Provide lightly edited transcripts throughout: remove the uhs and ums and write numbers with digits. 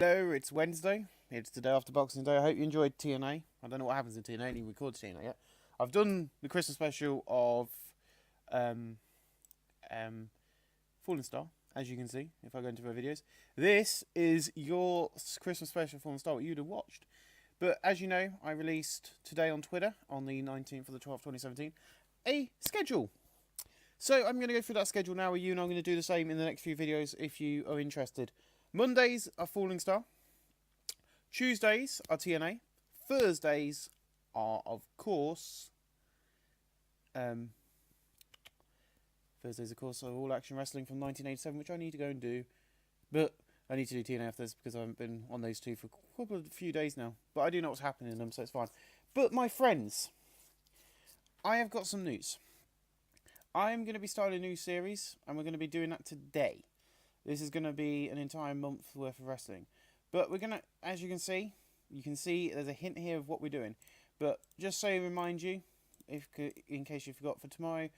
Hello, it's Wednesday. It's the day after Boxing Day. I hope you enjoyed TNA. I don't know what happens in TNA. I didn't record TNA yet. I've done the Christmas special of um, um, Fallen Star, as you can see, if I go into my videos. This is your Christmas special of Fallen Star, what you'd have watched. But as you know, I released today on Twitter, on the 19th of the 12th, 2017, a schedule. So I'm going to go through that schedule now with you, and I'm going to do the same in the next few videos if you are interested. Mondays are Falling Star. Tuesdays are TNA. Thursdays are, of course, are All Action Wrestling from 1987, which I need to go and do. But I need to do TNA after this because I haven't been on those two for a few days now. But I do know what's happening in them, so it's fine. But my friends, I have got some news. I am going to be starting a new series, and we're going to be doing that today. This is going to be an entire month worth of wrestling. But we're going to, as you can see there's a hint here of what we're doing. But just so I remind you, in case you forgot, for tomorrow,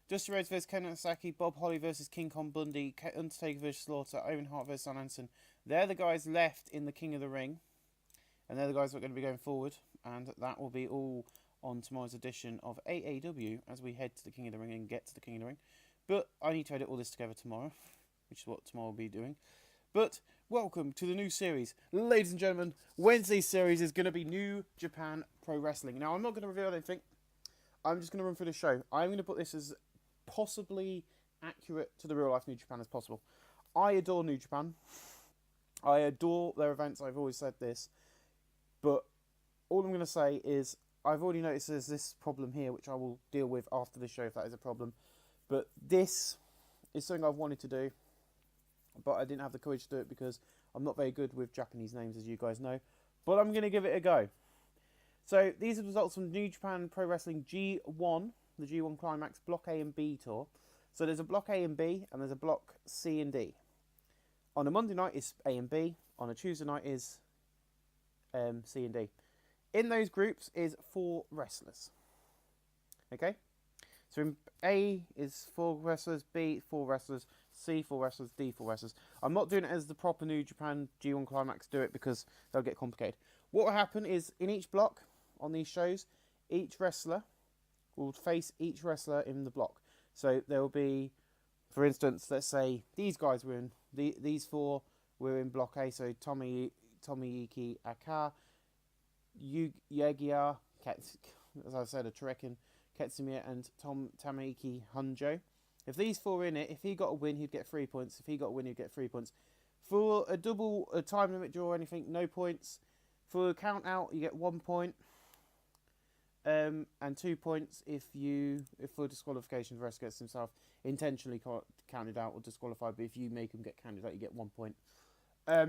Dusty Rhodes vs. Ken Sasaki, Bob Holly vs. King Kong Bundy, Undertaker vs. Slaughter, Owen Hart vs. Stan Hansen. They're the guys left in the King of the Ring. And they're the guys that are going to be going forward. And that will be all on tomorrow's edition of AAW as we head to the King of the Ring and get to the King of the Ring. But I need to edit all this together tomorrow, which is what tomorrow will be doing. But welcome to the new series. Ladies and gentlemen, Wednesday's series is going to be New Japan Pro Wrestling. Now, I'm not going to reveal anything. I'm just going to run through the show. I'm going to put this as possibly accurate to the real life New Japan as possible. I adore New Japan. I adore their events. I've always said this. But all I'm going to say is I've already noticed there's this problem here, which I will deal with after the show if that is a problem. But this is something I've wanted to do, but I didn't have the courage to do it because I'm not very good with Japanese names, as you guys know. But I'm going to give it a go. So these are the results from New Japan Pro Wrestling G1, the G1 Climax Block A and B tour. So there's a Block A and B, and there's a Block C and D. On a Monday night is A and B. On a Tuesday night is C and D. In those groups is 4 wrestlers. Okay? So in A is 4 wrestlers, B 4 wrestlers, C 4 wrestlers, D 4 wrestlers. I'm not doing it as the proper New Japan G1 Climax do it because they'll get complicated. What will happen is in each block on these shows, each wrestler will face each wrestler in the block. So there will be, for instance, let's say these guys were in, these 4 were in Block A. So Tomoiki Aka, Yagia, as I said, a Terekin, Ketsumiya and Tamaki Hunjo. If these 4 are in it, if he got a win, he'd get 3 points. If he got a win, he'd get 3 points. For a time limit draw or anything, no points. For a count out, you get 1 point. And 2 points if for disqualification, the rest gets himself intentionally counted out or disqualified. But if you make him get counted out, you get 1 point. I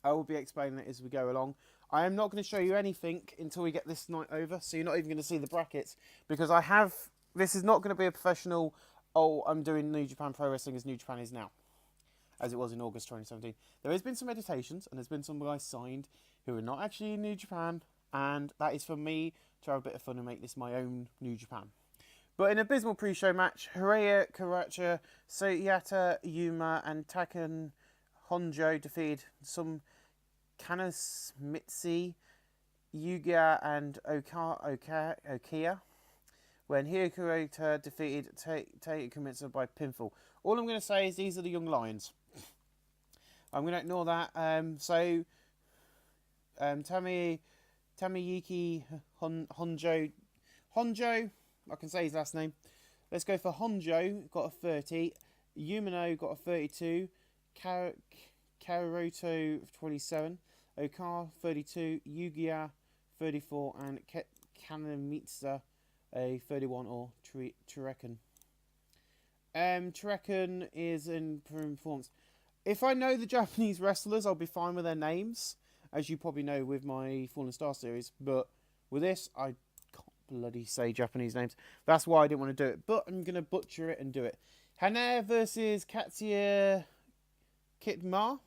will be explaining it as we go along. I am not going to show you anything until we get this night over, so you're not even going to see the brackets, because this is not going to be a professional, I'm doing New Japan Pro Wrestling as New Japan is now, as it was in August 2017. There has been some editations, and there's been some guys signed who are not actually in New Japan, and that is for me to have a bit of fun and make this my own New Japan. But in an abysmal pre-show match, Hiraya Karacha, Soyata Yuma, and Taken Honjo defeated some Kanasmitsi, Yugia, and Okia, when Hirokota defeated Taika Kumitsu by pinfall. All I'm going to say is these are the young lions. I'm going to ignore that. Tamayuki Honjo, I can say his last name. Let's go for Honjo, got a 30. Yumino got a 32. Karoto 27, Okar 32, Yugia 34, and Kanamitsa a 31 or Terekin. Terekin is in performance. If I know the Japanese wrestlers, I'll be fine with their names, as you probably know with my Fallen Star series. But with this, I can't bloody say Japanese names. That's why I didn't want to do it. But I'm going to butcher it and do it. Hane versus Katsuya Kitmar.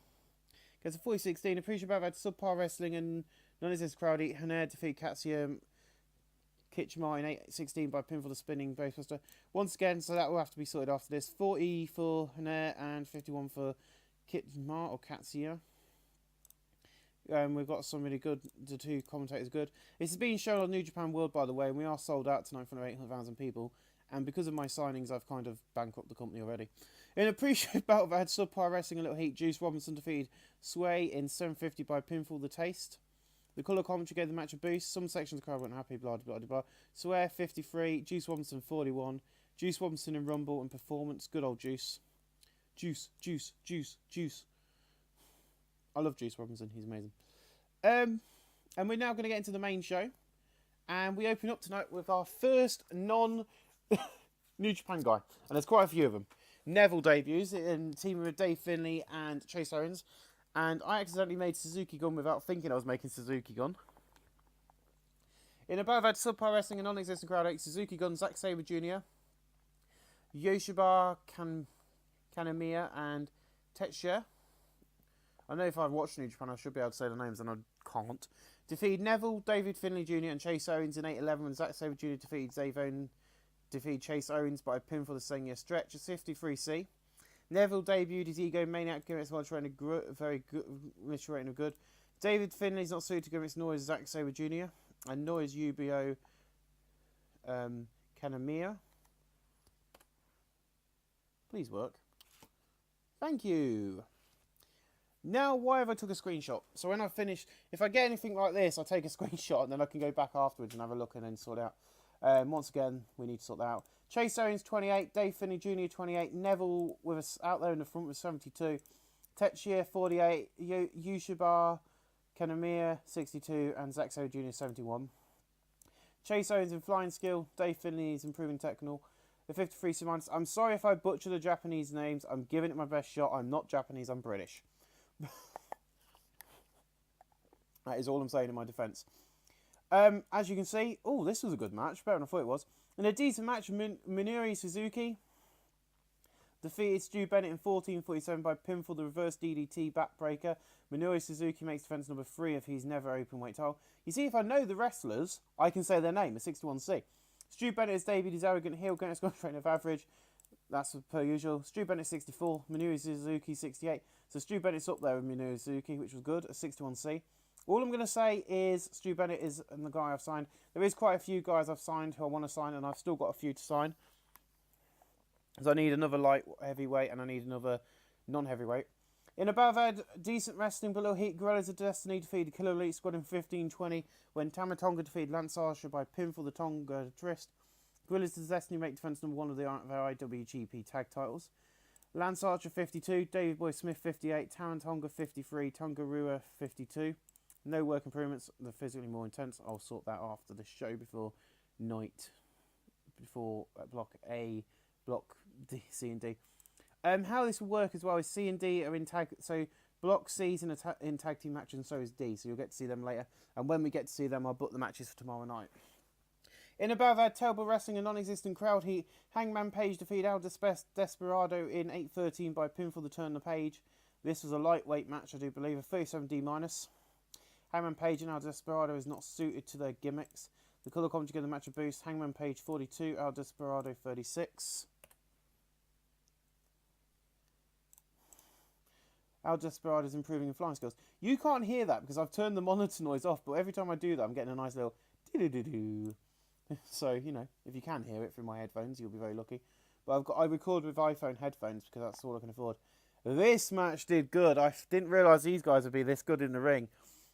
Gets a 40-16. Appreciate about subpar wrestling and none of this crowdy. Hane defeat Katsuya Kitmar in 8-16 by pinfall to spinning Bracebuster. Once again, so that will have to be sorted after this. 40 for Hane and 51 for Kitmar or Katsuya. We've got some really good. The two commentators are good. This is being shown on New Japan World, by the way, and we are sold out tonight for 800,000 people. And because of my signings, I've kind of bankrupt the company already. In a pre-show bout, I had subpar wrestling a little heat. Juice Robinson defeated Sway in 750 by pinfall. The Taste. The colour commentary gave the match a boost. Some sections of the crowd weren't happy. Blah blah blah blah. Sway 53. Juice Robinson 41. Juice Robinson in Rumble and performance. Good old Juice. Juice. I love Juice Robinson. He's amazing. And we're now going to get into the main show. And we open up tonight with our first non-New Japan guy. And there's quite a few of them. Neville debuts in teaming with Dave Finlay and Chase Owens. And I accidentally made Suzuki Gun without thinking I was making Suzuki Gun. In a bout I've had subpar wrestling and non-existent crowd 8, Suzuki Gun, Zack Sabre Jr., Yoshiba Kanemiya and Tetsuya. I know if I've watched New Japan I should be able to say the names and I can't. Defeated Neville, David Finlay Jr. and Chase Owens in 8-11 when Zack Sabre Jr. defeated Chase Owens by a pin for the senior stretch. A 53C. Neville debuted his Ego Maniac gimmicks while training very good, rating of good. David Finlay's not suited to gimmicks, nor is Zack Sabre Jr. and nor is Yubio Kanemiya. Please work. Thank you. Now, why have I took a screenshot? So when I finish, if I get anything like this, I take a screenshot and then I can go back afterwards and have a look and then sort it out. Once again, we need to sort that out. Chase Owens 28, Dave Finlay Jr. 28, Neville with us out there in the front with 72, Tetsuya 48, Yushiba Kanemiya 62, and Zack Sabre Jr. 71. Chase Owens in flying skill, Dave Finlay is improving technical. The 53 Simons. I'm sorry if I butcher the Japanese names. I'm giving it my best shot. I'm not Japanese. I'm British. That is all I'm saying in my defence. As you can see, oh, this was a good match. Better than I thought it was. In a decent match, Minoru Suzuki defeated Stu Bennett in 14:47 by pinfall, the reverse DDT backbreaker. Minoru Suzuki makes defence number 3 of his never openweight title. You see, if I know the wrestlers, I can say their name, a 61C. Stu Bennett has debuted his arrogant heel, going to rate of average. That's per usual. Stu Bennett 64, Minoru Suzuki 68. So Stu Bennett's up there with Minoru Suzuki, which was good, a 61C. All I'm going to say is Stu Bennett is the guy I've signed. There is quite a few guys I've signed who I want to sign, and I've still got a few to sign. So I need another light heavyweight, and I need another non-heavyweight. In a bout I've had decent wrestling, but little heat. Gorillas of Destiny defeated Killer Elite Squad in 15:20 when Tama Tonga defeated Lance Archer by pinfall, the Tonga Twist. Gorillas of Destiny make defence number 1 of their IWGP tag titles. Lance Archer 52, David Boy Smith 58, Taran Tonga 53, Tonga Rua 52. No work improvements, they're physically more intense. I'll sort that after the show before block A, block D, C and D. How this will work as well is C and D are in tag, so block C's in tag team matches and so is D, so you'll get to see them later. And when we get to see them, I'll book the matches for tomorrow night. In above our terrible wrestling and non-existent crowd heat, Hangman Page defeated El Desperado in 8:13 by pinfall, the turn the page. This was a lightweight match, I do believe, a 37D-. Hangman Page and El Desperado is not suited to their gimmicks. The colour commentary gave the match a boost. Hangman Page 42, El Desperado 36. El Desperado is improving in flying skills. You can't hear that because I've turned the monitor noise off, but every time I do that, I'm getting a nice little doo-doo-doo-doo. So, you know, if you can hear it through my headphones, you'll be very lucky. But I record with iPhone headphones because that's all I can afford. This match did good. I didn't realise these guys would be this good in the ring.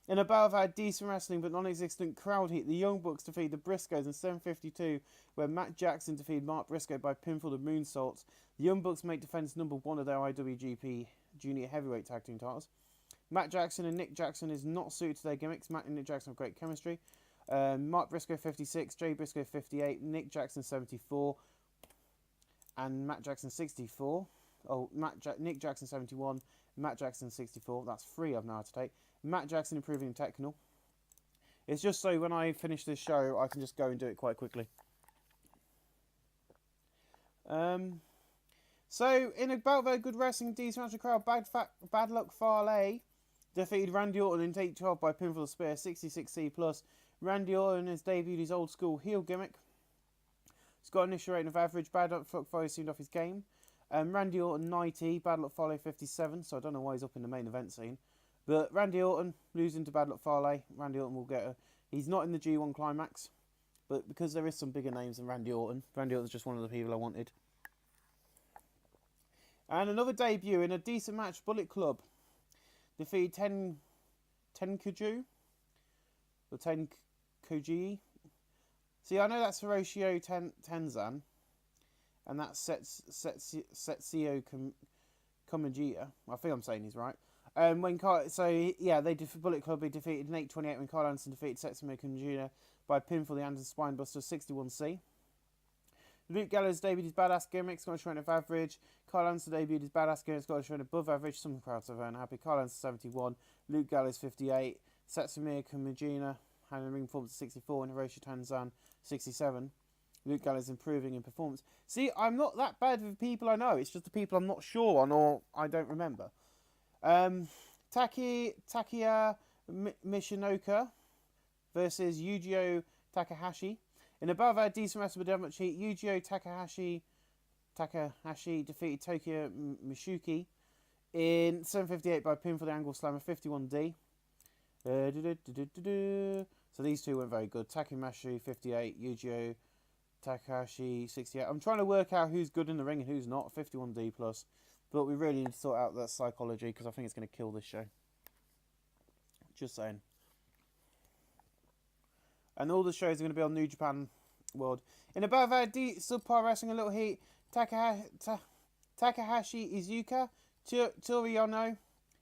In a bout of had decent wrestling but non-existent crowd heat, the Young Bucks defeated the Briscoes in 7:52, where Matt Jackson defeated Mark Briscoe by pinfall of moonsaults. The Young Bucks make defence number 1 of their IWGP Junior Heavyweight Tag Team titles. Matt Jackson and Nick Jackson is not suited to their gimmicks. Matt and Nick Jackson have great chemistry. Mark Briscoe 56, Jay Briscoe 58, Nick Jackson 74, and Matt Jackson 64. Oh, Nick Jackson 71, Matt Jackson 64. That's 3 I've now had to take. Matt Jackson improving in technical. It's just so when I finish this show, I can just go and do it quite quickly. So, in a bout of very good wrestling, decent match of crowd, Bad Luck Fale defeated Randy Orton in 8-12 by pinfall of spear, 66C+. Randy Orton has debuted his old school heel gimmick. He's got an initial rating of average. Bad Luck Fale seemed off his game. Randy Orton 90, Bad Luck Fale 57, so I don't know why he's up in the main event scene. But Randy Orton losing to Bad Luck Fale. Randy Orton will get he's not in the G1 Climax, but because there is some bigger names than Randy Orton's just one of the people I wanted. And another debut in a decent match, Bullet Club defeated Tenkuju or Tenkuji. See, I know that's Hiroshio Tenzan, and that's Setsuyo Komijiya. I think I'm saying he's right. Bullet Club defeated in 8:28 when Carl Anderson defeated Setsuyo Komijiya by pinfall the Anderson Spinebuster 61C. Luke Gallows debuted his badass gimmick, Scottish Run of average. Carl Anderson debuted his badass gimmick, Scottish Run above average. Some crowds are very unhappy. Carl Anderson 71, Luke Gallows 58, Setsuyo Komijiya had a ring performance 64 and Hiroshi Tanzan 67. Luke Gallows improving in performance. See, I'm not that bad with people I know. It's just the people I'm not sure on or I don't remember. Takiya Michinoka versus Yujiro Takahashi. In above our decent wrestler but much heat, Yujiro Takahashi defeated Tokyo Mishuki in 7:58 by pinfall the Angle Slammer 51D. So these two went very good. Takahashi 58, Yujiro Takahashi 68. I'm trying to work out who's good in the ring and who's not. 51D plus. But we really need to sort out that psychology because I think it's going to kill this show. Just saying. And all the shows are going to be on New Japan World. In above our subpar wrestling, a little heat. Takahashi Iizuka, Toriano,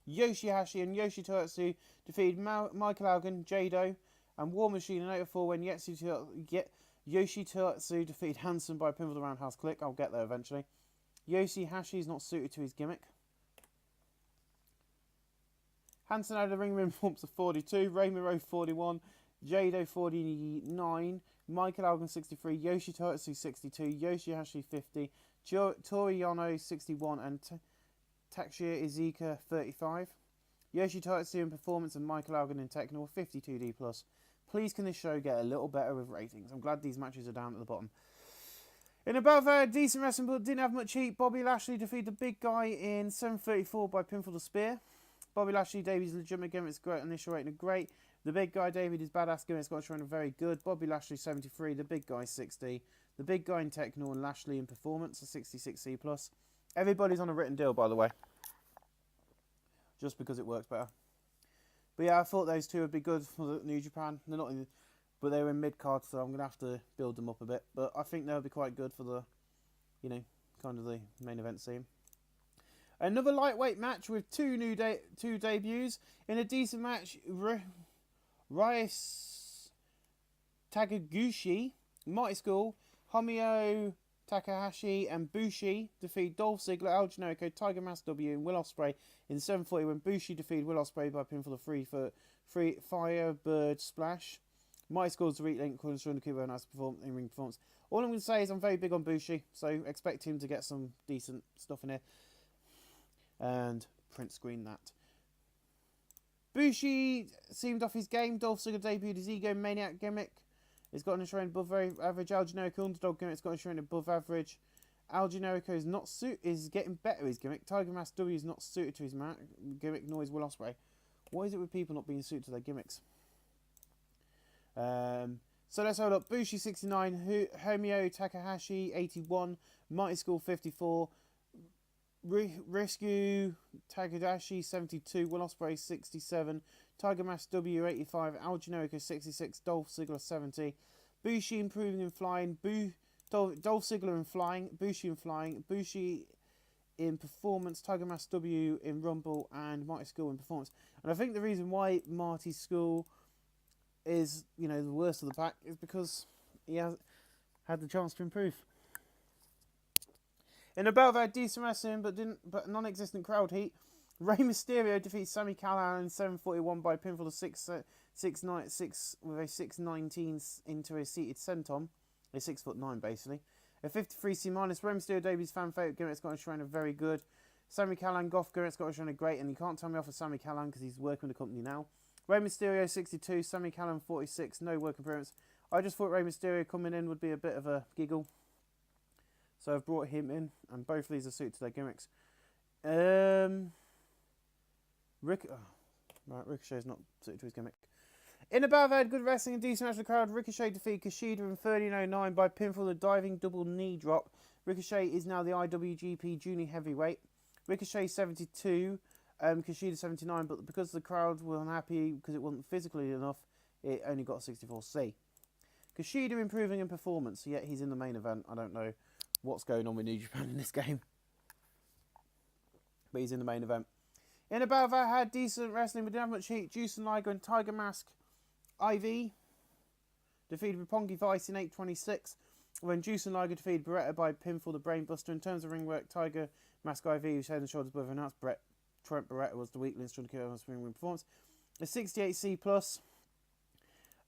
Yoshihashi, and Yoshitohatsu defeated Michael Elgin, Jado, and War Machine in 804 when Yoshitohatsu defeated Hansen by pinfall the Roundhouse Click. I'll get there eventually. Yoshihashi is not suited to his gimmick. Hansen had a ring performance of 42, Rey Miro 41, Jado 49, Michael Elgin 63, Yoshitohatsu 62, Yoshihashi 50, Toriano 61, and Takuya Iizuka 35. Yoshitatsu in performance and Michael Elgin in technical 52D+. Please can this show get a little better with ratings? I'm glad these matches are down at the bottom. In above decent wrestling but didn't have much heat, Bobby Lashley defeated the big guy in 7:34 by pinfall to spear. Bobby Lashley debuted his legitimate gimmick, it's great, initial rating of great. The big guy debuted his badass gimmick, Scottish Run very good. Bobby Lashley 73, the big guy 60. The big guy in technical and Lashley in performance a 66C+. Everybody's on a written deal, by the way. Just because it works better. But yeah, I thought those two would be good for the New Japan. They're not in, but they were in mid-card, so I'm going to have to build them up a bit. But I think they'll be quite good for the, kind of the main event scene. Another lightweight match with two debuts. In a decent match, Ryus Takaguchi, Mighty School, Homio Takahashi and Bushi defeat Dolph Ziggler, El Generico, Tiger Mask W and Will Ospreay in 7:40 when Bushi defeated Will Ospreay by pinfall of free Firebird Splash. Mighty School's Elite Link calls for a nice in-ring performance. All I'm going to say is I'm very big on Bushi, so expect him to get some decent stuff in here. And print screen that. Bushi seemed off his game. Dolph Ziggler debuted his Ego Maniac gimmick. It's got an insurance above average. El Generico Underdog gimmick. It's got an insurance above average. El Generico is getting better his gimmick. Tiger Mask W is not suited to his gimmick, nor is Will Ospreay. What is it with people not being suited to their gimmicks? So let's hold up. Bushi 69, Homio Takahashi 81, Mighty School 54, Rescue Takadashi 72, Will Ospreay 67, Tiger Mask W 85, El Generico 66, Dolph Ziggler 70, Bushi improving in flying, Dolph Ziggler in flying, Bushi in performance, Tiger Mask W in Rumble, and Mighty School in performance. And I think the reason why Marty School is, the worst of the pack is because he has had the chance to improve. In about that decent wrestling but non-existent crowd heat, Rey Mysterio defeats Sami Callihan in 7:41 by pinfall of 6 with a 619 into a seated senton, a 6'9" basically. A 53C minus. Rey Mysterio debuts fan favourite gimmick, Scottish Rhino very good. Sami Callihan Goth gimmick, Scottish Rhino great, and you can't tell me off of Sami Callihan because he's working with the company now. Rey Mysterio 62, Sami Callihan 46, no work appearance. I just thought Rey Mysterio coming in would be a bit of a giggle. So I've brought him in, and both of these are suited to their gimmicks. Right, Ricochet's not suited to his gimmick. In a battle, had good wrestling and decent match. The crowd. Ricochet defeated Kushida in 13:09 by pinfall, a diving double knee drop. Ricochet is now the IWGP Junior Heavyweight. Ricochet 72, Kushida 79, but because the crowd were unhappy because it wasn't physically enough, it only got 64C. Kushida improving in performance, yet he's in the main event. I don't know what's going on with New Japan in this game, but he's in the main event. In a battle that had decent wrestling but didn't have much heat, Juice and Liger and Tiger Mask IV defeated Roppongi Vice in 8:26, when Juice and Liger defeated Beretta by pinfall, the Brainbuster. In terms of ring work, Tiger Mask IV, who's head and shoulders above, announced Trent Beretta was the weak link trying to kill on ring performance. A 68C plus.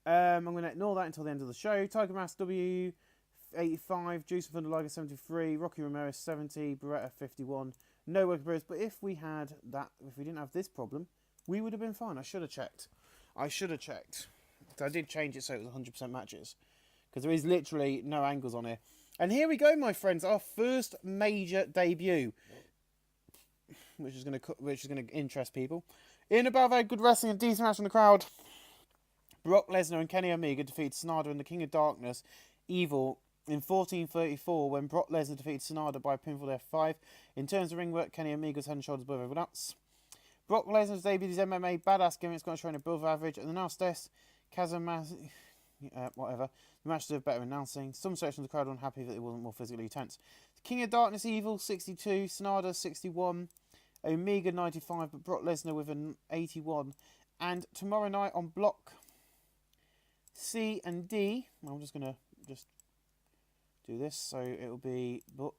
I'm going to ignore that until the end of the show. Tiger Mask W 85, Juice and Thunder Liger 73, Rocky Ramirez 70, Beretta 51. No work appearance, but if we had that, if we didn't have this problem, we would have been fine. I should have checked. So I did change it so it was 100% matches, because there is literally no angles on here. And here we go, my friends, our first major debut, which is going to interest people. In a battle, good wrestling and decent match in the crowd. Brock Lesnar and Kenny Omega defeated Sonata and the King of Darkness, Evil, in 14:34, when Brock Lesnar defeated Sonata by pinfall F5. In terms of ring work, Kenny Omega's head and shoulders above everyone else. Brock Lesnar's debuted his MMA badass gimmick, got shown above average, and the now Stes whatever. The match deserved better announcing. Some sections of the crowd were unhappy that it wasn't more physically intense. King of Darkness Evil 62, Sonata 61, Omega 95, but Brock Lesnar with an 81. And tomorrow night on Block C and D, I'm just gonna do this, so it'll be book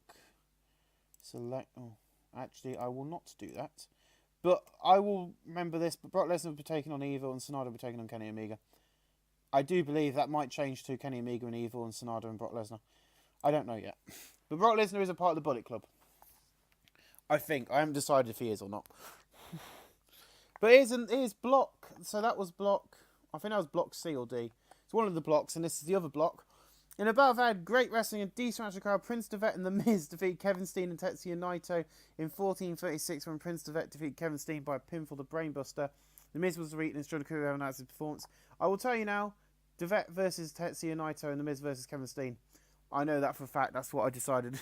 select. Oh, actually, I will not do that. But I will remember this. But Brock Lesnar will be taking on Evil and Sonata will be taking on Kenny Omega. I do believe that might change to Kenny Omega and Evil and Sonata and Brock Lesnar. I don't know yet. But Brock Lesnar is a part of the Bullet Club. I think. I haven't decided if he is or not. But here's block. So that was block. I think that was block C or D. It's one of the blocks, and this is the other block. In a battle, had great wrestling and decent match of the crowd. Prince Devet and The Miz defeat Kevin Steen and Tetsuya Naito in 14:36, when Prince Devet defeated Kevin Steen by pinfall, the Brainbuster. The Miz was the weak link trying to announced his performance. I will tell you now, Devet versus Tetsuya Naito and The Miz versus Kevin Steen. I know that for a fact. That's what I decided.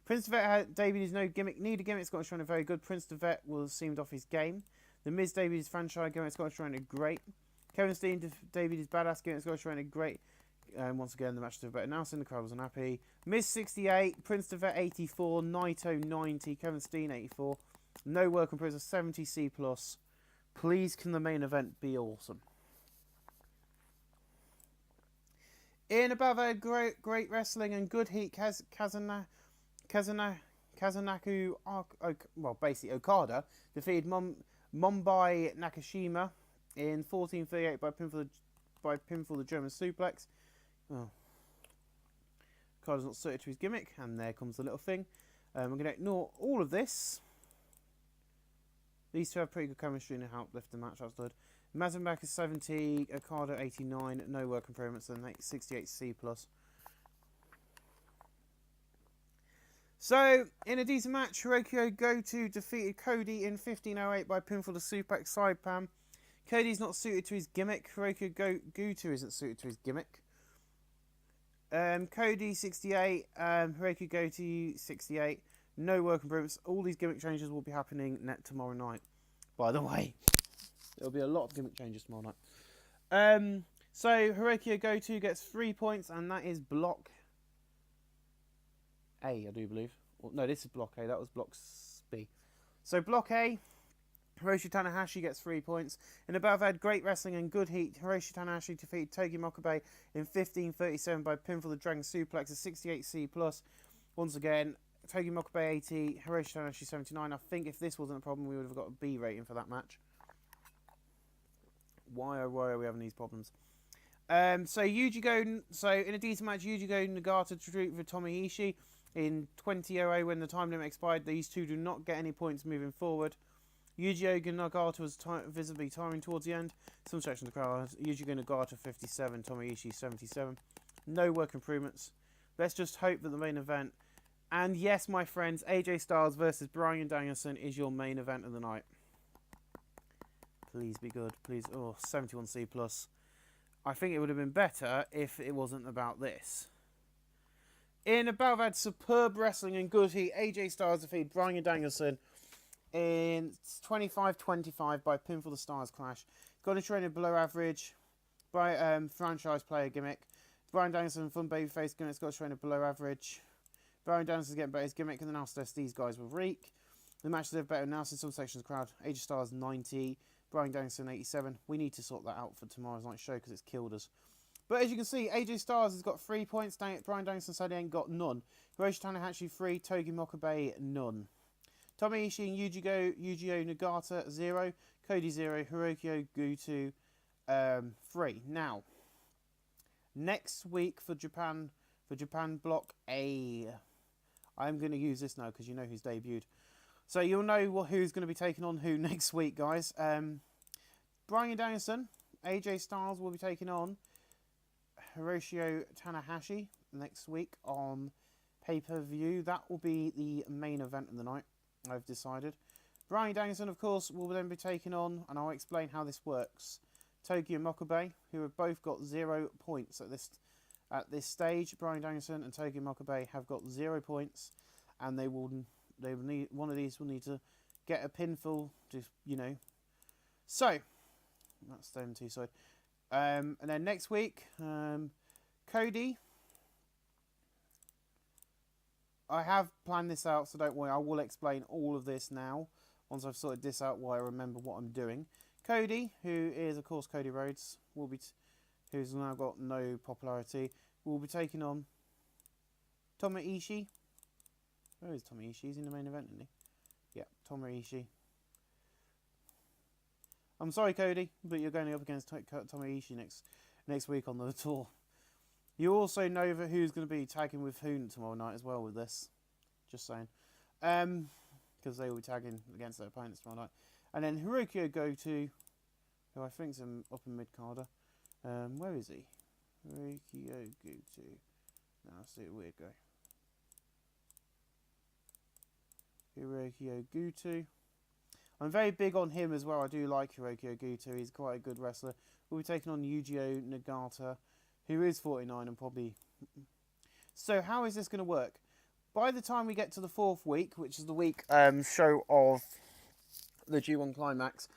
Prince Devet had debuted his no gimmick. Neither gimmick. Scottish Shrine very good. Prince Devet was seemed off his game. The Miz debuted his franchise gimmick. Scottish Shrine great. Kevin Steen debuted his badass gimmick. Scottish Shrine great. Once again, the match was better announcing. The crowd was unhappy. Miz 68, Prince Devet 84, Naito 90, Kevin Steen 84. No work improved, a 70C plus. Please, can the main event be awesome? In above, great wrestling and good heat. Kazanaku, basically Okada defeated Mumbai Nakashima in 14:38 by pinfall the German suplex. Oh. Okada's not suited to his gimmick, and there comes the little thing. We're going to ignore all of this. These two have pretty good chemistry and help lift the match. That's good. Mazembak is 70, Okada 89, no work improvements, and 68C plus. So, in a decent match, Hiroki Goto defeated Cody in 15:08 by pinfall the suplex side pan. Cody's not suited to his gimmick. Hiroki Goto isn't suited to his gimmick. Cody 68, Hiroki Goto 68. No work improvements. All these gimmick changes will be happening tomorrow night. By the way, there'll be a lot of gimmick changes tomorrow night. So Hiroki Goto gets 3 points, and that is block A, I do believe. Well, no, this is block A. That was block B. So block A. Hiroshi Tanahashi gets 3 points. In the battle, had great wrestling and good heat. Hiroshi Tanahashi defeated Togi Makabe in 15:37 by pinfall the Dragon Suplex, a 68C plus. Once again, Togi Makabe 80, Hiroshi Tanahashi 79. I think if this wasn't a problem, we would have got a B rating for that match. Why are we having these problems? So in a decent match, Yuji Go Nagata to treat for Tomoishi in 20:08 when the time limit expired. These two do not get any points moving forward. Yuji Nagata was visibly tiring towards the end. Some section of the crowd, Yuji Nagata 57, Tomoishi 77. No work improvements. Let's just hope that the main event, and yes, my friends, AJ Styles versus Bryan Danielson is your main event of the night. Please be good. Please. Oh, 71C plus. I think it would have been better if it wasn't about this. In a battle, I've had superb wrestling and good heat. AJ Styles defeated Bryan Danielson in 25-25 by pinfall. The Stars clash. Got a trainer below average by franchise player gimmick. Bryan Danielson fun babyface gimmick. Got a trainer below average. Bryan Danielson's getting better his gimmick, and then after this, these guys will reek. The matches are better now in some sections of the crowd. AJ Styles 90, Bryan Danielson 87. We need to sort that out for tomorrow's night show because it's killed us. But as you can see, AJ Styles has got 3 points. Bryan Danielson said he ain't got none. Hiroshi Tanahashi 3, Togi Makabe none. Tomoe Ishii and Yujiro Nagata 0, Cody 0, Hiroki Goto 3. Now, next week for Japan Block A, I'm going to use this now because you know who's debuted. So you'll know who's going to be taking on who next week, guys. Bryan Danielson, AJ Styles will be taking on Hiroshi Tanahashi next week on pay-per-view. That will be the main event of the night, I've decided. Bryan Danielson, of course, will then be taking on, and I'll explain how this works, Togi and Makabe, who have both got 0 points at this stage. Bryan Danielson and Togi Makabe have got 0 points, and they will need, one of these will need to get a pinfall, just, you know. So that's them two side. And then next week, Cody. I have planned this out, so don't worry. I will explain all of this now once I've sorted this out. While I remember what I'm doing. Cody, who is of course Cody Rhodes, will be who's now got no popularity, will be taking on Tomoe Ishii. Where is Tomoe Ishii? He's in the main event, isn't he? Yeah, Tomoe Ishii. I'm sorry, Cody, but you're going up against Tomoe Ishii next week on the tour. You also know who's going to be tagging with who tomorrow night as well with this. Just saying. Because they will be tagging against their opponents tomorrow night. And then Hiroki Goto, who I think's up in mid-carder. Where is he? Hiroki Goto. Now, let's see a weird guy. Hiroki Goto. I'm very big on him as well. I do like Hiroki Goto. He's quite a good wrestler. We'll be taking on Yujiro Nagata, who is 49 and probably... So how is this going to work? By the time we get to the 4th week, which is the week show of the G1 Climax,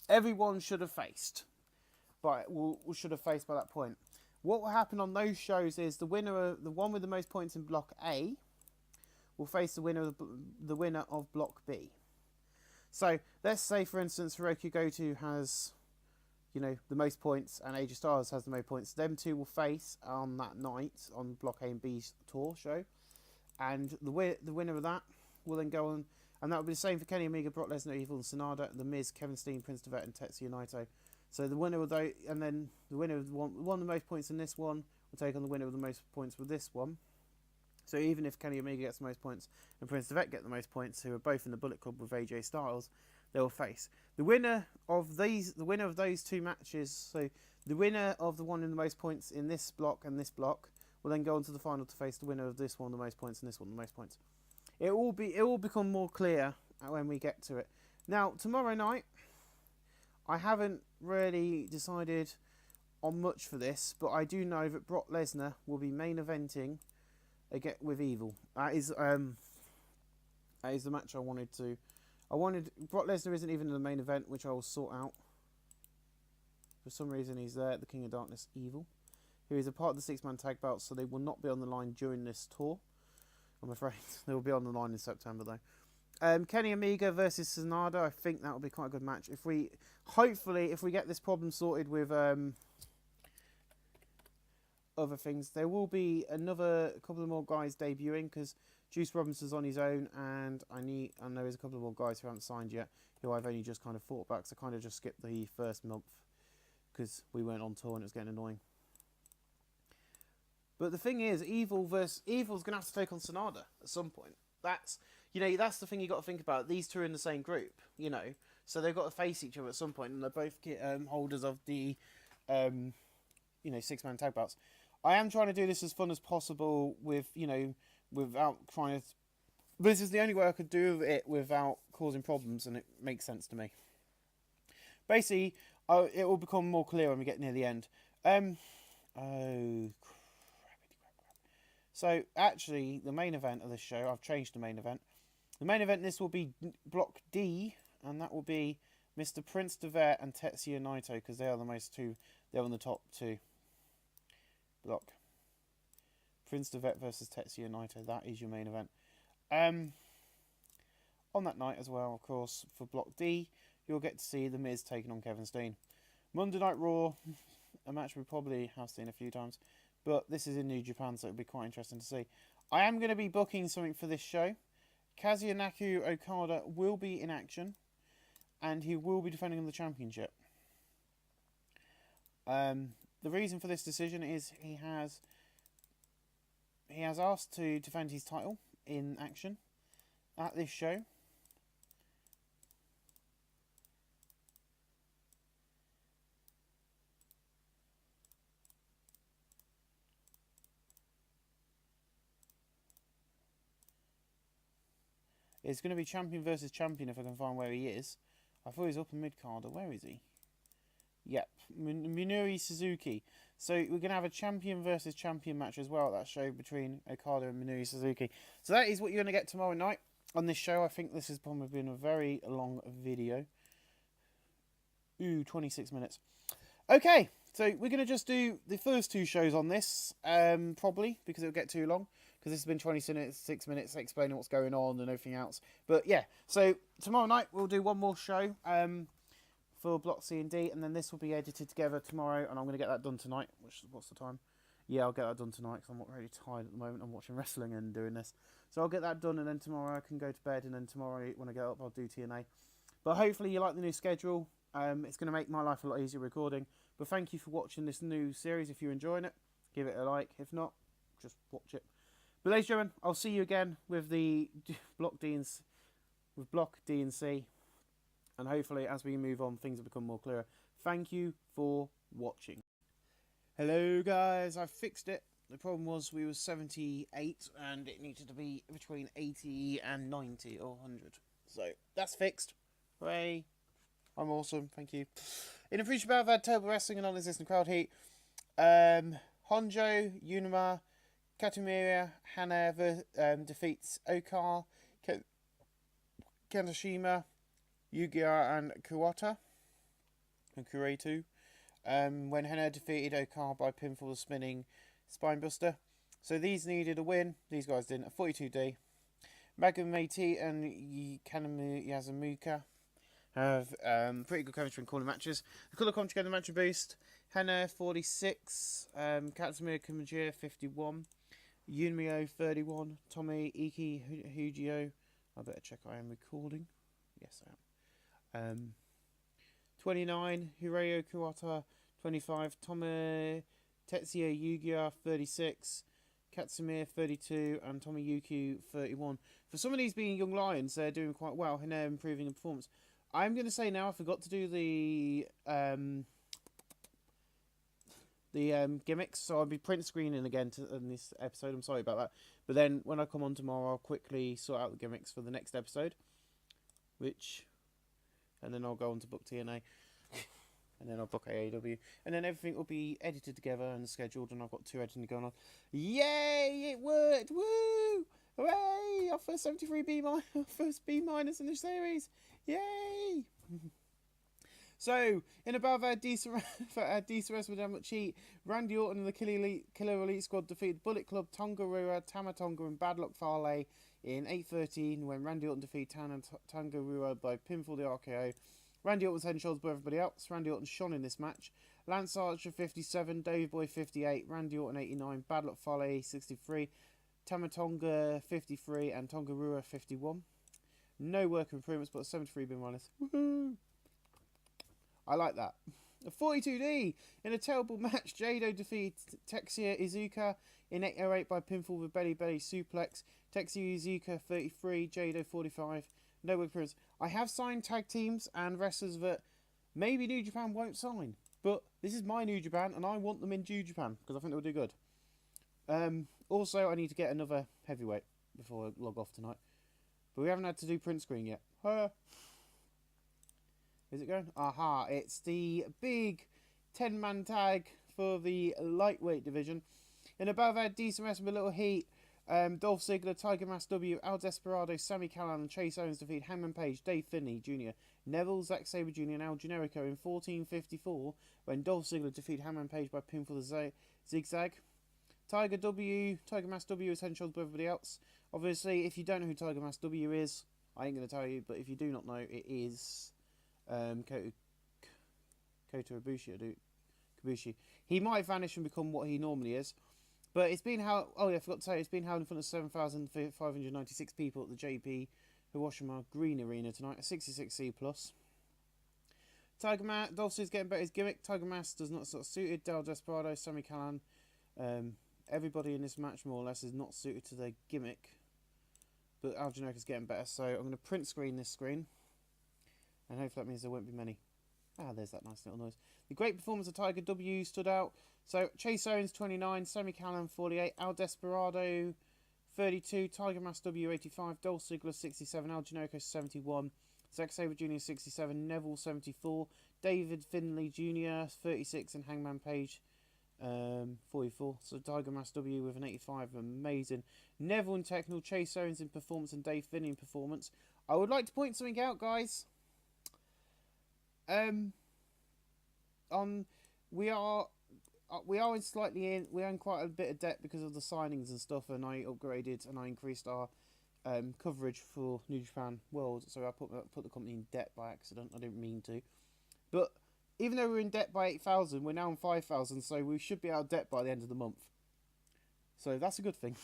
everyone should have faced. Should have faced by that point. What will happen on those shows is the one with the most points in Block A will face the winner of Block B. So let's say, for instance, Hiroki Goto has, you know, the most points, and AJ Styles has the most points. Them two will face on that night on Block A and B's tour show, and the winner of that will then go on, and that will be the same for Kenny Omega, Brock Lesnar, Evil, and Sonata, The Miz, Kevin Steen, Prince Devitt, and Tetsuya Naito. So the winner of those, and then the winner of the one of the most points in this one will take on the winner of the most points with this one. So even if Kenny Omega gets the most points and Prince Devitt get the most points, who are both in the Bullet Club with AJ Styles, they will face the winner of those two matches. So the winner of the one in the most points in this block and this block will then go on to the final to face the winner of this one the most points and this one the most points. It will become more clear when we get to it. Now tomorrow night, I haven't really decided on much for this, but I do know that Brock Lesnar will be main eventing again with Evil. That is the match I wanted. Brock Lesnar isn't even in the main event, which I will sort out. For some reason, he's there. The King of Darkness, Evil, who is a part of the 6-man tag belt, so they will not be on the line during this tour. I'm afraid they will be on the line in September though. Kenny Omega versus Sonata. I think that will be quite a good match. If we get this problem sorted with other things, there will be a couple of more guys debuting because Juice Robinson's on his own, and there's a couple of more guys who haven't signed yet, who I've only just kind of fought back. So I kind of just skipped the first month because we weren't on tour and it was getting annoying. But the thing is, Evil's going to have to take on Sonata at some point. That's the thing you got to think about. These two are in the same group, so they've got to face each other at some point, and they're both holders of the 6-man tag belts. I am trying to do this as fun as possible without trying to... This is the only way I could do it without causing problems, and it makes sense to me. Basically, it will become more clear when we get near the end. Oh, so actually, the main event of this show, I've changed the main event. The main event, this will be Block D, and that will be Mr. Prince Devet and Tetsuya Naito, because they are the most two. They're on the top two. Block. Prince Devet versus Tetsuya Naito. That is your main event. On that night as well, of course, for Block D, you'll get to see The Miz taking on Kevin Steen. Monday Night Raw, a match we probably have seen a few times, but this is in New Japan, so it'll be quite interesting to see. I am going to be booking something for this show. Kazuyanaku Okada will be in action, and he will be defending the championship. The reason for this decision is he has asked to defend his title in action at this show. It's going to be champion versus champion if I can find where he is. I thought he was up in mid-carder. Where is he? Yep, Minoru Suzuki. So we're going to have a champion versus champion match as well at that show between Okada and Minoru Suzuki. So that is what you're going to get tomorrow night on this show. I think this has probably been a very long video. 26 minutes. Okay, so we're going to just do the first two shows on this, probably, because it'll get too long. Because this has been 26 minutes explaining what's going on and everything else. But yeah, so tomorrow night we'll do one more show for Block C and D, and then this will be edited together tomorrow, and I'm going to get that done tonight. What's the time? Yeah, I'll get that done tonight because I'm not really tired at the moment. I'm watching wrestling and doing this. So I'll get that done, and then tomorrow I can go to bed, and then tomorrow when I get up I'll do TNA. But hopefully you like the new schedule. It's going to make my life a lot easier recording. But thank you for watching this new series. If you're enjoying it, give it a like. If not, just watch it. But ladies and gentlemen, I'll see you again with the Block D and C. And hopefully as we move on, things will become more clearer. Thank you for watching. Hello guys, I fixed it. The problem was we were 78 and it needed to be between 80 and 90 or 100. So that's fixed. Hooray. I'm awesome, thank you. In a future bout, I've had Terrible Wrestling and Non-Existent Crowd Heat. Honjo, Unuma, Katamura Hana defeats Okar, Kanashima, Yugia and Kuwata and Kuretu. When Hana defeated Okar by pinfall spinning spinebuster. So these needed a win. These guys didn't. A 42D. Magumeti and Kanamu Yazamuka have pretty good chemistry in corner matches. The colour commentary the match boost. Hana 46, Katsumura Kumajira 51, Yunmyo 31, Tomi Iki Hujio. I better check I am recording. Yes I am. 29, Hireo Kuwata 25, Tomi Tetsuya Yugia 36, Katsumir 32, and Tomiyuki 31. For some of these being young lions, they're doing quite well and they're improving in performance. I'm going to say now I forgot to do the gimmicks, so I'll be print screening again in this episode. I'm sorry about that. But then when I come on tomorrow, I'll quickly sort out the gimmicks for the next episode. And then I'll go on to book TNA. And then I'll book AAW. And then everything will be edited together and scheduled, and I've got 2 editing going on. Yay! It worked! Woo! Hooray! Our first 73 B-, our first B- in the series! Yay! So, in above our decent rest with much heat, Randy Orton and the Killer Elite Squad defeated Bullet Club, Tonga Rua, Tama Tonga and Bad Luck Fale in 8:13 when Randy Orton defeated Tonga Rua by pinfall the RKO. Randy Orton was head and shoulders above everybody else. Randy Orton shone in this match. Lance Archer 57, Davey Boy 58, Randy Orton 89, Bad Luck Fale 63, Tama Tonga 53 and Tonga Rua 51. No work improvements, but 73 bin minus. Woohoo! I like that. A 42D in a terrible match. Jado defeats Tetsuya Iizuka in 8:08 by pinfall with belly suplex. Tetsuya Iizuka 33, Jado 45. No work improvements. I have signed tag teams and wrestlers that maybe New Japan won't sign, but this is my New Japan and I want them in New Japan because I think they'll do good. Also, I need to get another heavyweight before I log off tonight. But we haven't had to do print screen yet. Is it going? Aha, it's the big 10-man tag for the lightweight division. In above, I had decent rest with a little heat. Dolph Ziggler, Tiger Mask W, Al Desperado, Sami Callihan and Chase Owens defeat Hangman Page, Dave Finlay Jr., Neville, Zack Sabre Jr. and Al Generico in 14:54 when Dolph Ziggler defeat Hangman Page by pinfall the Zigzag. Tiger Mask W is head and shoulders above everybody else. Obviously, if you don't know who Tiger Mask W is, I ain't going to tell you, but if you do not know, it is Kota Ibushi. He might vanish and become what he normally is, but it's been held. Oh yeah, I forgot to say, it's been held in front of 7,596 people at the JP Hiroshima Green Arena tonight. A 66C plus. Dolph Ziggler's getting better his gimmick. Tiger Mask does not sort of suited. Del Desperado, Sami Callihan, everybody in this match more or less is not suited to their gimmick. But Al Generico's getting better, so I'm going to print screen this screen, and hopefully that means there won't be many. Ah, there's that nice little noise. The great performance of Tiger W stood out. So Chase Owens 29, Sami Callihan 48, Al Desperado 32, Tiger Mask W 85, Dolph Ziggler 67, Al Generico 71, Zack Sabre Jr. 67, Neville 74, David Finlay Jr. 36, and Hangman Page 44. So Tiger Mask W with an 85, amazing. Neville in technical, Chase Owens in performance, and Dave Finlay in performance. I would like to point something out, guys. We are in quite a bit of debt because of the signings and stuff, and I upgraded and I increased our coverage for New Japan World, so I put the company in debt by accident. I didn't mean to, but even though we're in debt by 8,000, we're now on 5,000, so we should be out of debt by the end of the month. So that's a good thing.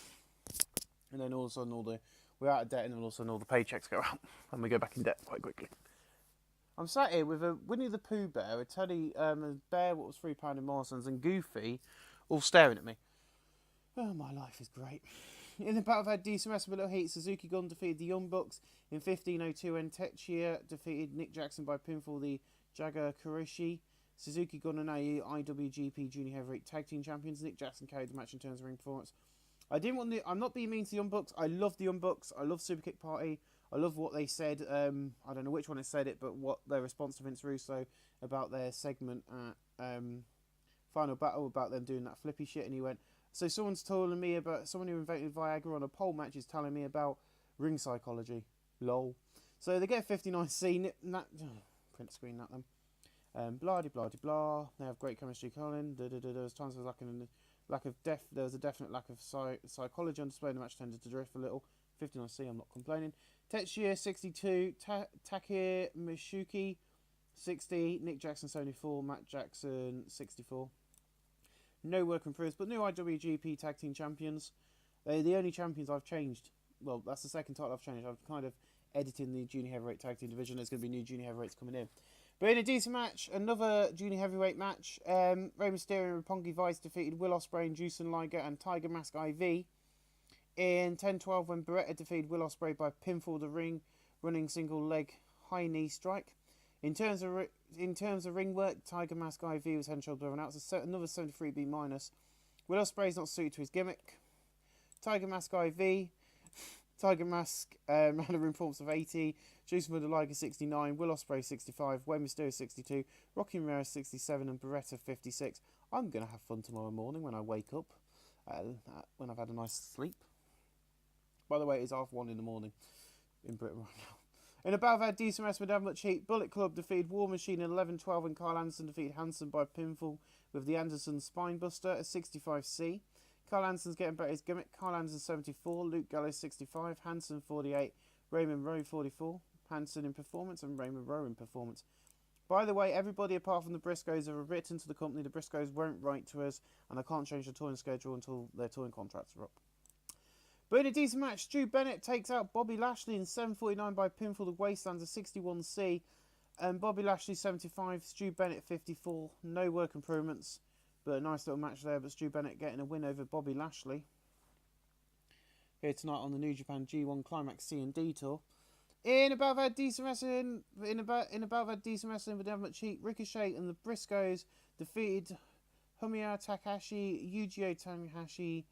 And then all of a sudden we're out of debt, and then all of a sudden all the paychecks go out, and we go back in debt quite quickly. I'm sat here with a Winnie the Pooh bear, a Teddy, a bear what was £3 in Morrison's, and Goofy, all staring at me. Oh, my life is great. In the battle of had decent rest of a little heat, Suzuki Gun defeated the Young Bucks in 15:02, and Tetsuya defeated Nick Jackson by pinfall the Jaga Kurishi. Suzuki Gun and IWGP Junior Heavyweight Tag Team Champions. Nick Jackson carried the match in terms of ring performance. I'm not being mean to the Young Bucks. I love the Young Bucks. I love Superkick Party. I love what they said. I don't know which one has said it, but what their response to Vince Russo about their segment at Final Battle about them doing that flippy shit, and he went, so someone who invented Viagra on a pole match is telling me about ring psychology. Lol. So they get 59C. Print screen that them. Blah de blah de blah. They have great chemistry. Colin. There's times there was a definite lack of psychology on display. The match tended to drift a little. 59C. I'm not complaining. Tetsuya 62, Takir Mishuki 60, Nick Jackson 74, Matt Jackson 64. No work improved, but new IWGP Tag Team Champions. They're the only champions I've changed. Well, that's the second title I've changed. I've kind of edited the Junior Heavyweight Tag Team division. There's going to be new Junior Heavyweights coming in. But in a decent match, another Junior Heavyweight match, Rey Mysterio and Roppongi Vice defeated Will Ospreay and Juice and Liger and Tiger Mask IV. In 10-12, when Beretta defeated Will Ospreay by pinfall the running single leg high knee strike. In terms of ring work, Tiger Mask IV was head and shoulders above, and out. Another 73B minus. Will Ospreay's not suited to his gimmick. Tiger Mask IV. Tiger Mask had a ring performance of 80. Juice and Liger 69. Will Ospreay 65. Rey Mysterio 62. Rocky Ramirez 67 and Beretta 56. I'm gonna have fun tomorrow morning when I wake up. When I've had a nice sleep. By the way, it's 1:30 in the morning in Britain right now. In a battle of decent rest without much heat, Bullet Club defeated War Machine in 11-12, and Carl Anderson defeated Hansen by pinfall with the Anderson Spinebuster at 65C. Carl Anderson's getting better his gimmick. Carl Anderson 74, Luke Gallows 65, Hansen 48, Raymond Rowe 44. Hansen in performance and Raymond Rowe in performance. By the way, everybody apart from the Briscoes have written to the company. The Briscoes won't write to us, and they can't change the touring schedule until their touring contracts are up. But in a decent match, Stu Bennett takes out Bobby Lashley in 7:49 by pinfall. The Wastelands of 61C. And Bobby Lashley 75, Stu Bennett 54. No work improvements, but a nice little match there. But Stu Bennett getting a win over Bobby Lashley. Here tonight on the New Japan G1 Climax C&D Tour. In about that decent wrestling, without much heat, Ricochet and the Briscoes defeated Humia Takahashi, Yujiro Tanahashi,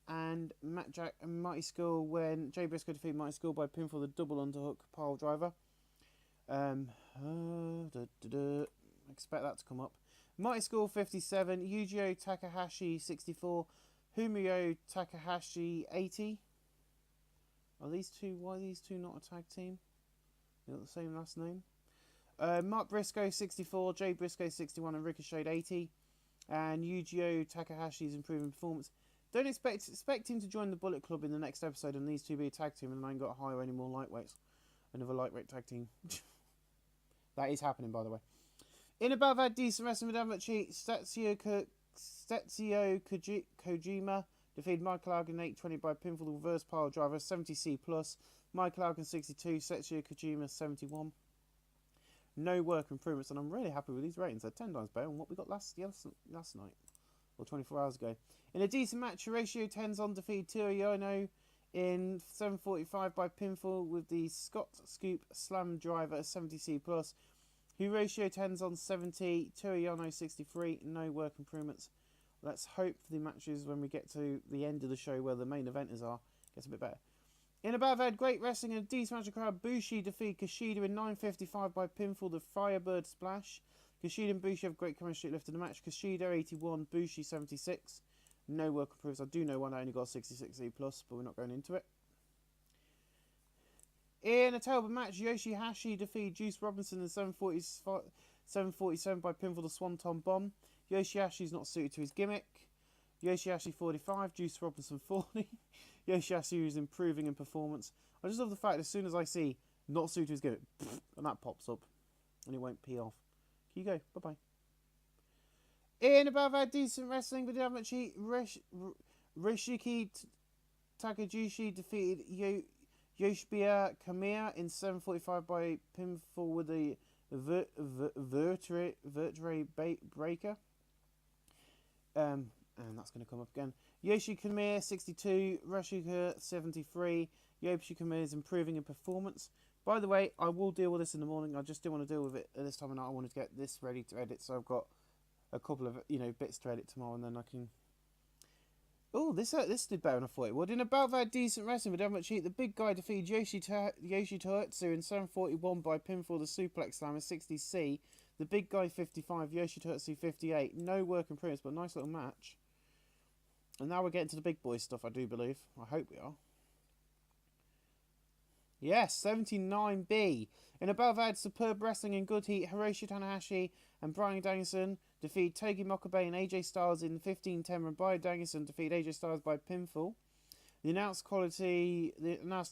and Mighty Skull when Jay Briscoe defeated Mighty Skull by pinfall the double underhook pile driver. Expect that to come up. Mighty School 57, Yujiro Takahashi 64, Humio Takahashi 80. Are these two? Why are these two not a tag team? They got the same last name. Mark Briscoe 64, Jay Briscoe 61, and Ricochet 80. And Yujiro Takahashi's improving performance. Don't expect him to join the Bullet Club in the next episode, and these two be a tag team, and I ain't got to hire any more lightweights. Another lightweight tag team. That is happening, by the way. In above had decent wrestling with Amachi, Tetsuyo Kojima defeated Michael Elgin 820 by pinfall, the reverse pile driver 70C+. Michael Elgin 62, Tetsuyo Kojima 71. No work improvements, and I'm really happy with these ratings. They're 10 times better than what we got last night, or 24 hours ago. In a decent match, Horatio Tenzon defeated Toru Yano in 7:45 by pinfall with the Scott Scoop Slam Driver 70C+. Horatio Tenzon 70, Toru Yano 63. No work improvements. Let's hope for the matches when we get to the end of the show where the main eventers are. Gets a bit better. In above had great wrestling and a decent match of crowd. Bushi defeated Kushida in 9:55 by pinfall, the Firebird Splash. Kushida and Bushi have great chemistry lifted the match. Kushida 81, Bushi 76. No work improves. I do know one I only got 66E+, but we're not going into it. In a terrible match, Yoshihashi defeated Juice Robinson in 7:47 by pinfall, the Swanton Bomb. Yoshihashi's not suited to his gimmick. Yoshihashi 45, Juice Robinson 40. Yoshihashi is improving in performance. I just love the fact as soon as I see not suited to his gimmick, and that pops up, and it won't pee off. Here you go. Bye-bye. In above had decent wrestling with Yamachi, Rishiki Takajushi defeated Yoshibia Kamiya in 7:45 by pinfall with the Vertebrae Breaker. And that's going to come up again. Yoshi Kamiya 62, Rashika 73. Yoshi Kamiya is improving in performance. By the way, I will deal with this in the morning. I just didn't want to deal with it at this time of night. I wanted to get this ready to edit, so I've got a couple of bits to edit tomorrow, and then I can. Oh, this did better than I thought it would. In about that decent wrestling with Devon Cheat, the big guy defeated Yoshi Tohetsu in 7:41 by pinfall, the Suplex Slammer 60C. The big guy 55, Yoshi Tohetsu 58. No work improvements, but a nice little match. And now we're getting to the big boy stuff, I do believe. I hope we are. Yes, 79B. In above had superb wrestling in good heat, Hiroshi Tanahashi and Bryan Danielson defeat Togi Makabe and AJ Styles in 15:10 when Bryan Danielson defeated AJ Styles by pinfall. The announced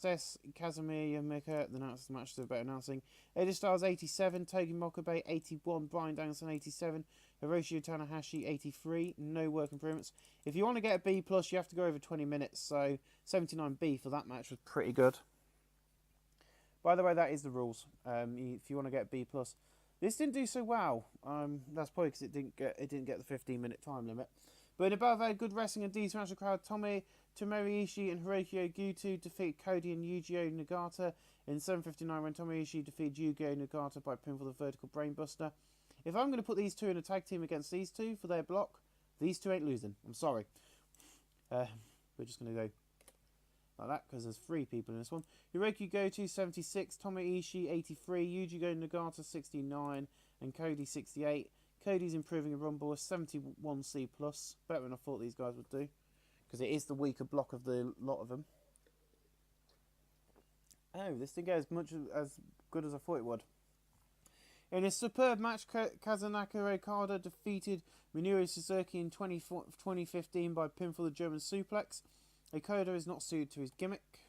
S. Kazumi Yamika, the announced match to better announcing. AJ Styles 87, Togi Makabe 81, Bryan Danielson 87, Hiroshi Tanahashi 83. No work improvements. If you want to get a B+, you have to go over 20 minutes, so 79B for that match was pretty good. By the way, that is the rules. If you want to get B+. This didn't do so well. That's probably because it didn't get the 15-minute time limit. But in above had good wrestling and decent match of crowd. Tomohiro Ishii and Hiroki Goto defeat Cody and Yuji Nagata in 7:59 when Tomohiro Ishii defeated Yuji Nagata by pinfall, the Vertical Brainbuster. If I'm going to put these two in a tag team against these two for their block, these two ain't losing. I'm sorry. We're just going to go like that because there's 3 people in this one. Hiroki Goto 76, Tomohiro Ishii 83, Yuji Nagata 69, and Cody 68. Cody's improving in Rumble, 71C+. Better than I thought these guys would do, because it is the weaker block of the lot of them. Oh, this didn't get as good as I thought it would. In a superb match, Kazunaka Okada defeated Minoru Suzuki in 2015 by pinfall, the German suplex. Okada is not suited to his gimmick.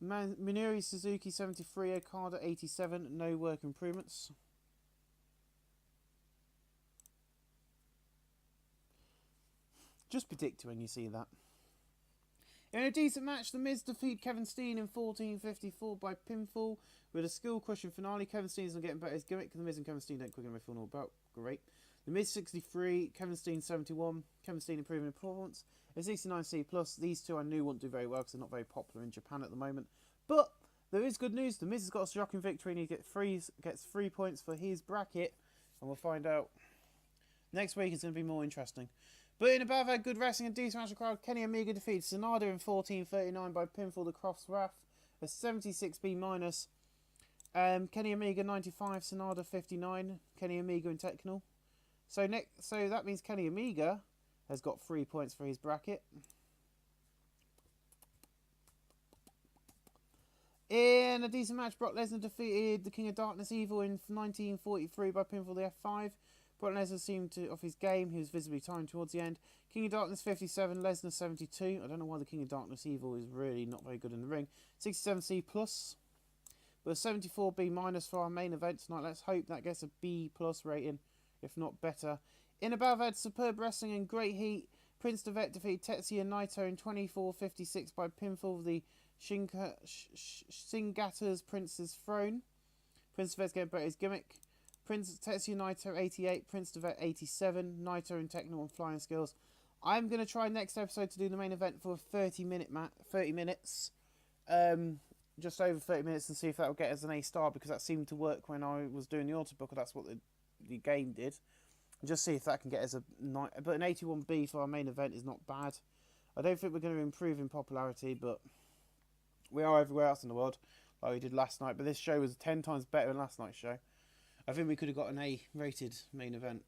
Minoru Suzuki 73, Okada 87. No work improvements. Just predict when you see that. In a decent match, The Miz defeated Kevin Steen in 14:54 by pinfall with a skill-crushing finale. Kevin Steen's not getting better his gimmick, because The Miz and Kevin Steen don't quickly make all about. Great. The Miz 63, Kevin Steen 71. Kevin Steen improving in performance. A 69C+. These two I knew wouldn't do very well because they're not very popular in Japan at the moment. But there is good news. The Miz has got a shocking victory and he gets 3 points for his bracket. And we'll find out. Next week is going to be more interesting. But in above had good wrestling and decent match of crowd. Kenny Omega defeated Sonata in 14:39 by pinfall, the Crofts Wrath. A 76B-. Kenny Omega 95, Sonada 59, Kenny Omega in Technical. So that means Kenny Omega has got 3 points for his bracket. In a decent match, Brock Lesnar defeated the King of Darkness Evil in 1943 by pinfall the F5. Brock Lesnar seemed to off his game. He was visibly timed towards the end. King of Darkness 57, Lesnar 72. I don't know why the King of Darkness Evil is really not very good in the ring. 67C plus. But a 74B minus for our main event tonight. Let's hope that gets a B plus rating, if not better. In a battle of superb wrestling and great heat, Prince Devet defeated Tetsuya Naito in 24:56 by pinfall of the Singata's Prince's Throne. Prince Devet's getting better his gimmick. Prince Tetsuya Naito 88, Prince Devet 87, Naito in technical and flying skills. I'm going to try next episode to do the main event for 30 minutes. Just over 30 minutes, and see if that will get us an A star, because that seemed to work when I was doing the autobook, or that's what the game did. Just see if that can get us but an 81B for our main event is not bad. I don't think we're going to improve in popularity, but we are everywhere else in the world, like we did last night. But this show was 10 times better than last night's show. I think we could have got an A-rated main event.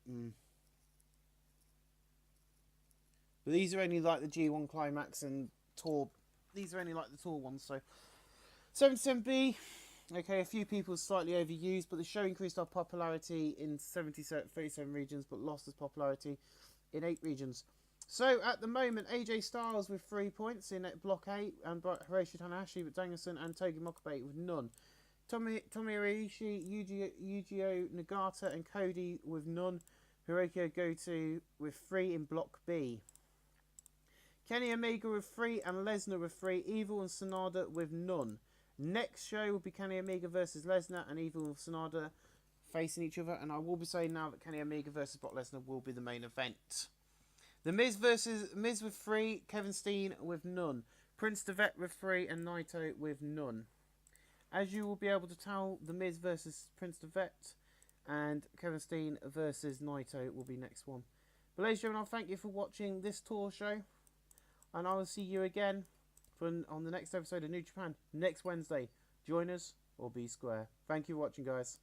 But these are only like the G1 Climax and Tour. These are only like the Tour ones, so 77B. Okay, a few people slightly overused, but the show increased our popularity in 37 regions, but lost its popularity in 8 regions. So at the moment, AJ Styles with 3 points in Block 8, and Hiroshi Tanahashi with Danielson and Togi Makabe with none. Tomohiro Ishii, Yujiro Nagata and Cody with none. Hiroki Goto with 3 in Block B. Kenny Omega with 3 and Lesnar with 3. Evil and Sonada with none. Next show will be Kenny Omega versus Lesnar, and Evil and Sonada facing each other. And I will be saying now that Kenny Omega versus Brock Lesnar will be the main event. The Miz with 3, Kevin Steen with none. Prince Devet with 3 and Naito with none. As you will be able to tell, The Miz versus Prince Devet and Kevin Steen versus Naito will be next one. But ladies and gentlemen, I'll thank you for watching this tour show, and I will see you again on the next episode of New Japan next Wednesday. Join us or be square. Thank you for watching, guys.